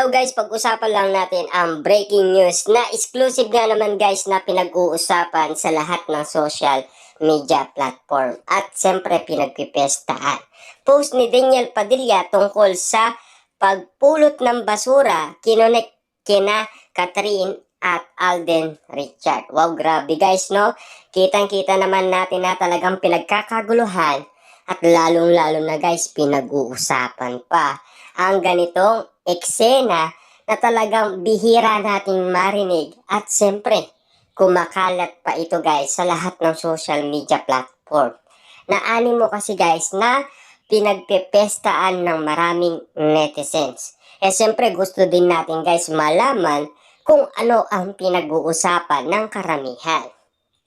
Now guys, pag-usapan lang natin ang breaking news na exclusive nga naman guys na pinag-uusapan sa lahat ng social media platform. At siyempre pinagpipestahan. Post ni Daniel Padilla tungkol sa pagpulot ng basura kinonek kina Catherine at Alden Richard. Wow, grabe guys, no? Kitang-kita naman natin na talagang pinagkakaguluhan at lalong-lalo na guys, pinag-uusapan pa ang ganitong eksena na talagang bihira nating marinig at siyempre kumakalat pa ito guys sa lahat ng social media platform. Naanin mo kasi guys na pinagpepestaan ng maraming netizens. Siyempre gusto din natin guys malaman kung ano ang pinag-uusapan ng karamihan.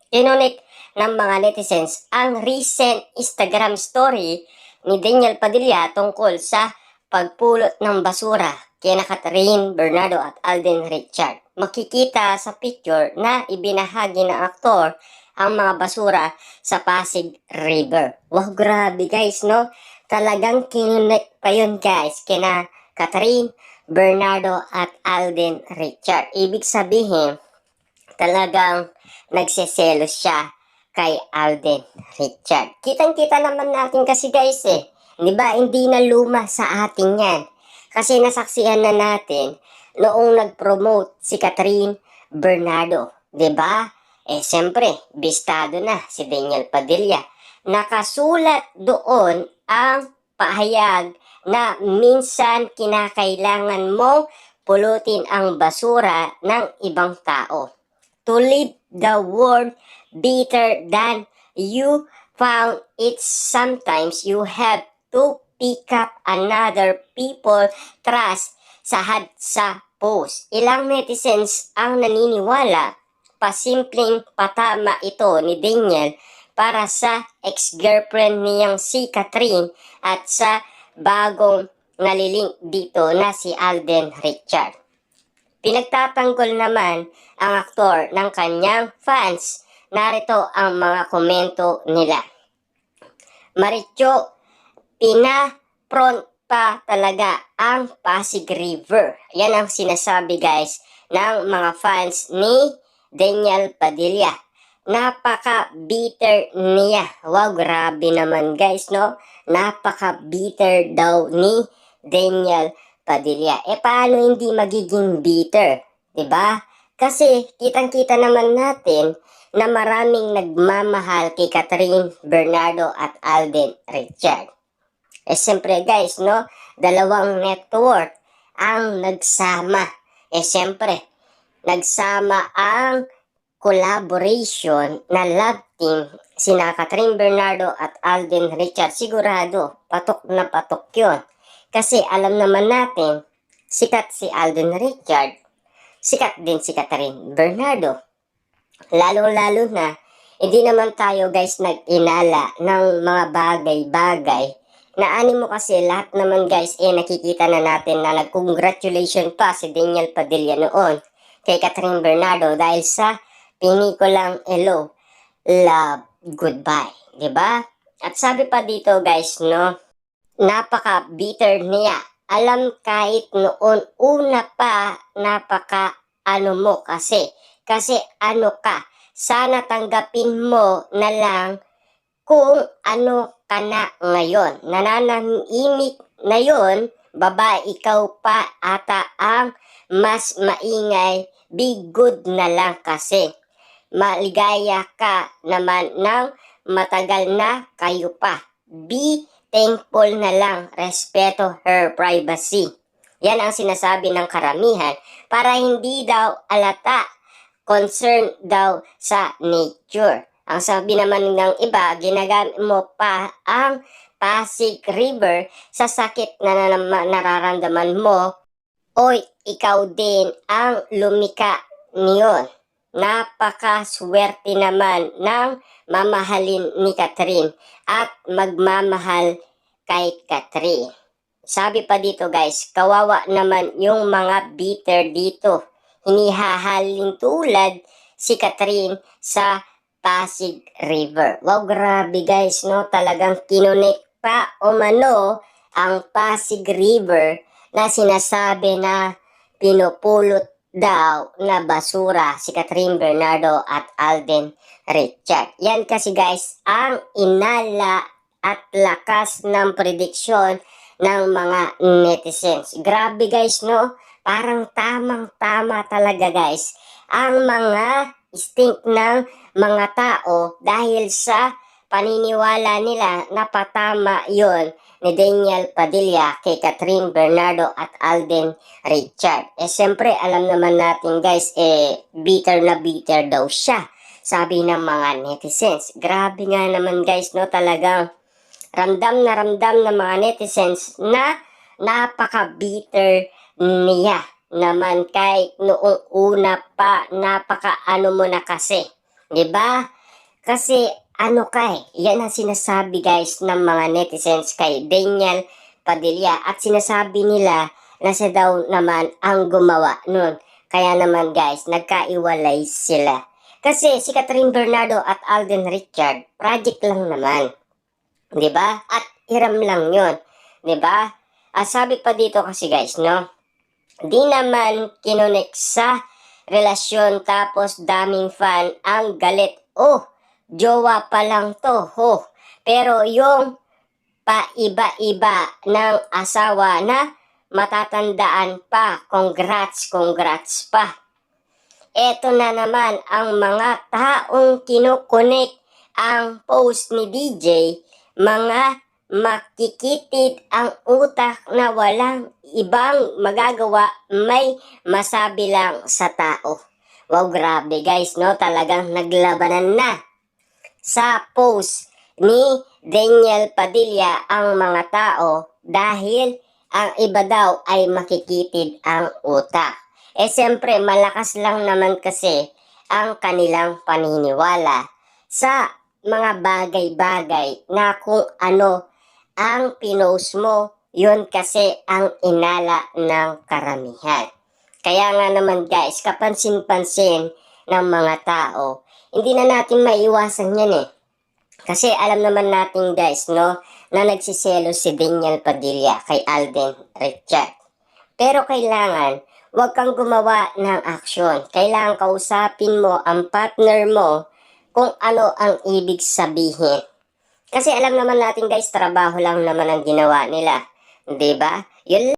Kinonek ng mga netizens ang recent Instagram story ni Daniel Padilla tungkol sa pagpulot ng basura kina Catherine Bernardo at Alden Richard. Makikita sa picture na ibinahagi ng aktor ang mga basura sa Pasig River. Wow, grabe guys, no? Talagang kinonek pa yun guys kina Catherine Bernardo at Alden Richard. Ibig sabihin, talagang nagseselos siya kay Alden Richard. Kitang-kita naman natin kasi guys Diba, hindi na luma sa atin yan. Kasi nasaksihan na natin noong nag-promote si Catherine Bernardo. Diba? Siyempre, bistado na si Daniel Padilla. Nakasulat doon ang pahayag na minsan kinakailangan mong pulutin ang basura ng ibang tao. To leave the world better than you found it, sometimes you have to pick up another people trust sa post. Ilang netizens ang naniniwala pasimpleng patama ito ni Daniel para sa ex-girlfriend niyang si Catherine at sa bagong nalilink dito na si Alden Richard. Pinagtatanggol naman ang aktor ng kanyang fans. Narito ang mga komento nila. Maricho, pina-front pa talaga ang Pasig River. Yan ang sinasabi guys ng mga fans ni Daniel Padilla. Napaka-bitter niya. Wow, grabe naman guys, no? Napaka-bitter daw ni Daniel Padilla. Paano hindi magiging bitter? Diba? Kasi kitang-kita naman natin na maraming nagmamahal kay Catherine Bernardo at Alden Richard. Siyempre guys, no? Dalawang network ang nagsama. Siyempre, nagsama ang collaboration na love team sina Catherine Bernardo at Alden Richard. Sigurado, patok na patok yun. Kasi alam naman natin, sikat si Alden Richard, sikat din si Catherine Bernardo. Lalo-lalo na, hindi naman tayo guys nag-inala ng mga bagay-bagay na mo kasi lahat naman guys nakikita na natin na nag-congratulation pa si Daniel Padilla noon kay Catherine Bernardo dahil sa pinikulang Hello, Love, Goodbye. Diba? At sabi pa dito guys, no, napaka-bitter niya. Alam kahit noon una pa, napaka-ano mo kasi. Kasi ano ka, sana tanggapin mo na lang kung ano ka na ngayon. Nananahimik na yon, babae ikaw pa ata ang mas maingay, be good na lang kasi. Maligaya ka naman ng matagal na kayo pa. Be thankful na lang, respeto her privacy. Yan ang sinasabi ng karamihan para hindi daw alata, concern daw sa nature. Ang sabi naman ng iba, ginagamit mo pa ang Pasig River sa sakit na nararamdaman mo. Oy, ikaw din ang lumika niyon. Napakaswerte naman ng mamahalin ni Catherine at magmamahal kay Catherine. Sabi pa dito guys, kawawa naman yung mga bitter dito. Hinihahalin tulad si Catherine sa Pasig River. Wow, grabe guys, no? Talagang kinonek pa o mano ang Pasig River na sinasabi na pinupulot daw na basura si Catherine Bernardo at Alden Richard. Yan kasi guys ang inala at lakas ng prediksyon ng mga netizens. Grabe guys, no? Parang tamang-tama talaga guys ang mga instinct ng mga tao dahil sa paniniwala nila na patama yon ni Daniel Padilla kay Catherine Bernardo at Alden Richard. Siyempre, alam naman natin guys, bitter na bitter daw siya. Sabi ng mga netizens. Grabe nga naman guys, no? Talagang ramdam na mga netizens na napaka-bitter niya naman kay noong una pa, napaka-ano mo na kasi. 'Di ba? Kasi ano yan ang sinasabi guys ng mga netizens kay Daniel Padilla at sinasabi nila na siya daw naman ang gumawa nun. Kaya naman guys, nagkaiwalay sila. Kasi si Catherine Bernardo at Alden Richard, project lang naman. 'Di ba? At hiram lang 'yon. 'Di ba? Sabi pa dito kasi guys, no? Di naman kinonek sa relasyon tapos daming fan ang galit. Oh, jowa pa lang to, ho. Pero yung paiba-iba ng asawa na matatandaan pa, congrats pa. Eto na naman ang mga taong kinukunik ang post ni DJ, mga makikitid ang utak na walang ibang magagawa, may masabi lang sa tao. Wow, grabe guys, no? Talagang naglabanan na sa post ni Daniel Padilla ang mga tao dahil ang iba daw ay makikitid ang utak. Siyempre, malakas lang naman kasi ang kanilang paniniwala sa mga bagay-bagay na kung ano ang pinost mo, yun kasi ang inala ng karamihan. Kaya nga naman guys, kapansin-pansin ng mga tao, hindi na natin maiwasan yan Kasi alam naman natin guys, no, na nagsiselo si Daniel Padilla kay Alden Richard. Pero kailangan, huwag kang gumawa ng aksyon. Kailangan kausapin mo ang partner mo kung ano ang ibig sabihin. Kasi alam naman natin guys, trabaho lang naman ang ginawa nila. 'Di ba? Yun